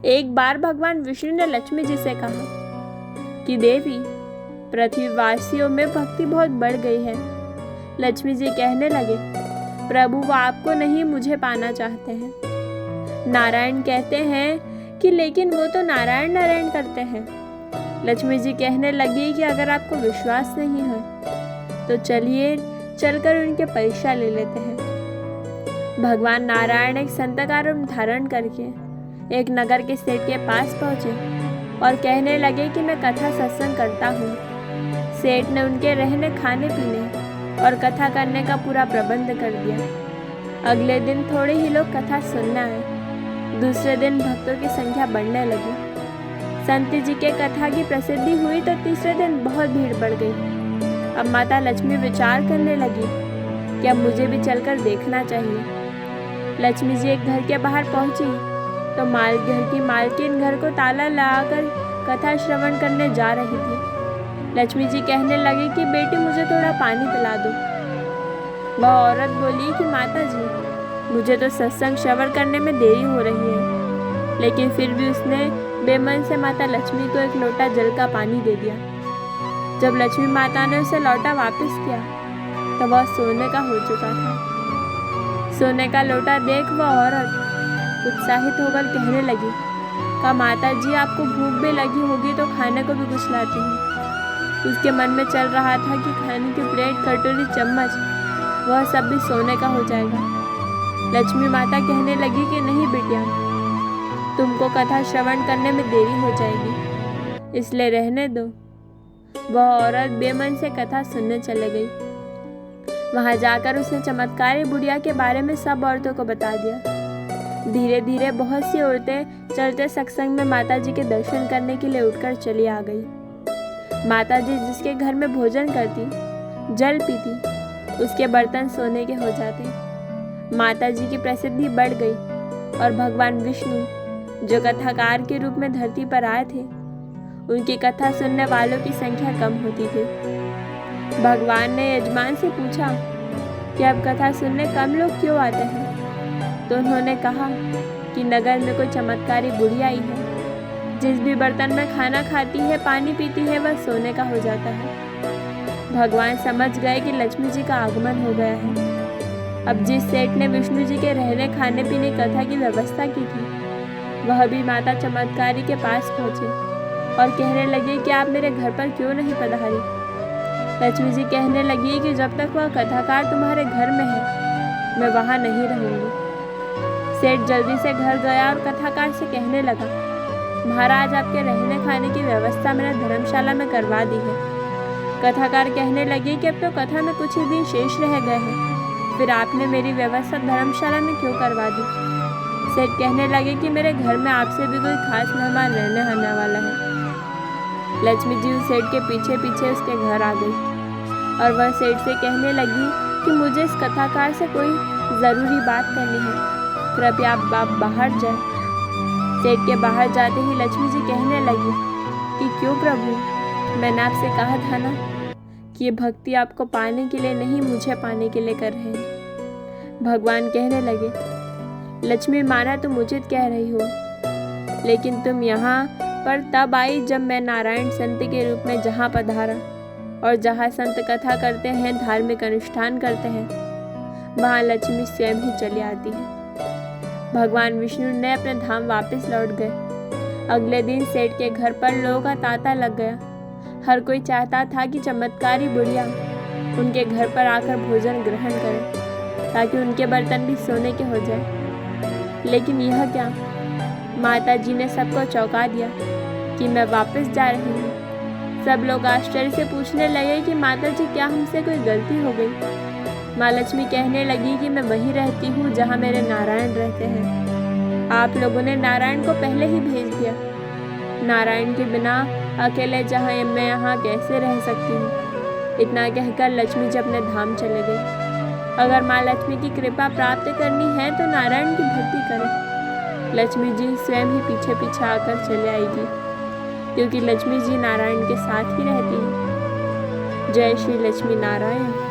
एक बार भगवान विष्णु ने लक्ष्मी जी से कहा कि देवी, पृथ्वीवासियों में भक्ति बहुत बढ़ गई है। लक्ष्मी जी कहने लगे, प्रभु वो आपको नहीं, मुझे पाना चाहते हैं। नारायण कहते हैं कि लेकिन वो तो नारायण नारायण करते हैं। लक्ष्मी जी कहने लगी कि अगर आपको विश्वास नहीं है तो चलिए चलकर उनके परीक्षा ले लेते हैं। भगवान नारायण एक संत का रूप धारण करके एक नगर के सेठ के पास पहुंचे और कहने लगे कि मैं कथा सत्संग करता हूँ। सेठ ने उनके रहने, खाने पीने और कथा करने का पूरा प्रबंध कर दिया। अगले दिन थोड़े ही लोग कथा सुनने आए। दूसरे दिन भक्तों की संख्या बढ़ने लगी। संत जी के कथा की प्रसिद्धि हुई तो तीसरे दिन बहुत भीड़ बढ़ गई। अब माता लक्ष्मी विचार करने लगी कि अब मुझे भी चलकर देखना चाहिए। लक्ष्मी जी एक घर के बाहर पहुंची तो घर की मालकिन घर को ताला लगाकर कथा श्रवण करने जा रही थी। लक्ष्मी जी कहने लगी कि बेटी, मुझे थोड़ा पानी पिला दो। वह औरत बोली कि माता जी, मुझे तो सत्संग श्रवण करने में देरी हो रही है। लेकिन फिर भी उसने बेमन से माता लक्ष्मी को एक लोटा जल का पानी दे दिया। जब लक्ष्मी माता ने उसे लोटा वापस किया तो वह सोने का हो चुका था। सोने का लोटा देख वह औरत उत्साहित होकर कहने लगी, का माता जी, आपको भूख भी लगी होगी तो खाने को भी कुछ लाती हूँ। उसके मन में चल रहा था कि खाने की प्लेट, कटोरी, चम्मच वह सब भी सोने का हो जाएगा। लक्ष्मी माता कहने लगी कि नहीं बिटिया, तुमको कथा श्रवण करने में देरी हो जाएगी, इसलिए रहने दो। वह औरत बेमन से कथा सुनने चले गई। वहां जाकर उसने चमत्कारी बुढ़िया के बारे में सब औरतों को बता दिया। धीरे धीरे बहुत सी औरतें चलते सत्संग में माता जी के दर्शन करने के लिए उठकर चली आ गई। माता जी जिसके घर में भोजन करती, जल पीती, उसके बर्तन सोने के हो जाते। माता जी की प्रसिद्धि बढ़ गई और भगवान विष्णु जो कथाकार के रूप में धरती पर आए थे, उनकी कथा सुनने वालों की संख्या कम होती थी। भगवान ने यजमान से पूछा कि अब कथा सुनने कम लोग क्यों आते हैं? तो उन्होंने कहा कि नगर में कोई चमत्कारी बुढ़िया आई है। जिस भी बर्तन में खाना खाती है, पानी पीती है, वह सोने का हो जाता है। भगवान समझ गए कि लक्ष्मी जी का आगमन हो गया है। अब जिस सेठ ने विष्णु जी के रहने, खाने पीने, कथा की व्यवस्था की थी, वह भी माता चमत्कारी के पास पहुंचे और कहने लगे कि आप मेरे घर पर क्यों नहीं पधारी? लक्ष्मी जी कहने लगी कि जब तक वह कथाकार तुम्हारे घर में है, मैं वहां नहीं रहूंगी। सेठ जल्दी से घर गया और कथाकार से कहने लगा, महाराज, आपके रहने खाने की व्यवस्था मैंने धर्मशाला में करवा दी है। कथाकार कहने लगे कि अब तो कथा में कुछ ही दिन शेष रह गए हैं, फिर आपने मेरी व्यवस्था धर्मशाला में क्यों करवा दी? सेठ कहने लगे कि मेरे घर में आपसे भी कोई खास मेहमान रहने आने वाला है। लक्ष्मी जी उस सेठ के पीछे पीछे उसके घर आ गई और वह सेठ से कहने लगी कि मुझे इस कथाकार से कोई ज़रूरी बात करनी है, कृपया आप बाहर जाए। सेठ के बाहर जाते ही लक्ष्मी जी कहने लगी कि क्यों प्रभु, मैंने आपसे कहा था ना कि ये भक्ति आपको पाने के लिए नहीं, मुझे पाने के लिए कर रहे हैं। भगवान कहने लगे, लक्ष्मी माना तुम उचित कह रही हो, लेकिन तुम यहाँ पर तब आई जब मैं नारायण संत के रूप में जहाँ पधारा, और जहाँ संत कथा करते हैं, धार्मिक अनुष्ठान करते हैं, वहाँ लक्ष्मी स्वयं ही चली आती है। भगवान विष्णु ने अपने धाम वापस लौट गए। अगले दिन सेठ के घर पर लोगों का तांता लग गया। हर कोई चाहता था कि चमत्कारी बुढ़िया उनके घर पर आकर भोजन ग्रहण करे ताकि उनके बर्तन भी सोने के हो जाए। लेकिन यह क्या, माता जी ने सबको चौंका दिया कि मैं वापस जा रही हूँ। सब लोग आश्चर्य से पूछने लगे कि माता जी, क्या हमसे कोई गलती हो गई? माँ लक्ष्मी कहने लगी कि मैं वहीं रहती हूँ जहाँ मेरे नारायण रहते हैं। आप लोगों ने नारायण को पहले ही भेज दिया। नारायण के बिना अकेले जहाँ मैं यहाँ कैसे रह सकती हूँ? इतना कहकर लक्ष्मी जी अपने धाम चले गई। अगर माँ लक्ष्मी की कृपा प्राप्त करनी है तो नारायण की भक्ति करें। लक्ष्मी जी स्वयं ही पीछे पीछे आकर चले आएगी, क्योंकि लक्ष्मी जी नारायण के साथ ही रहती हैं। जय श्री लक्ष्मी नारायण।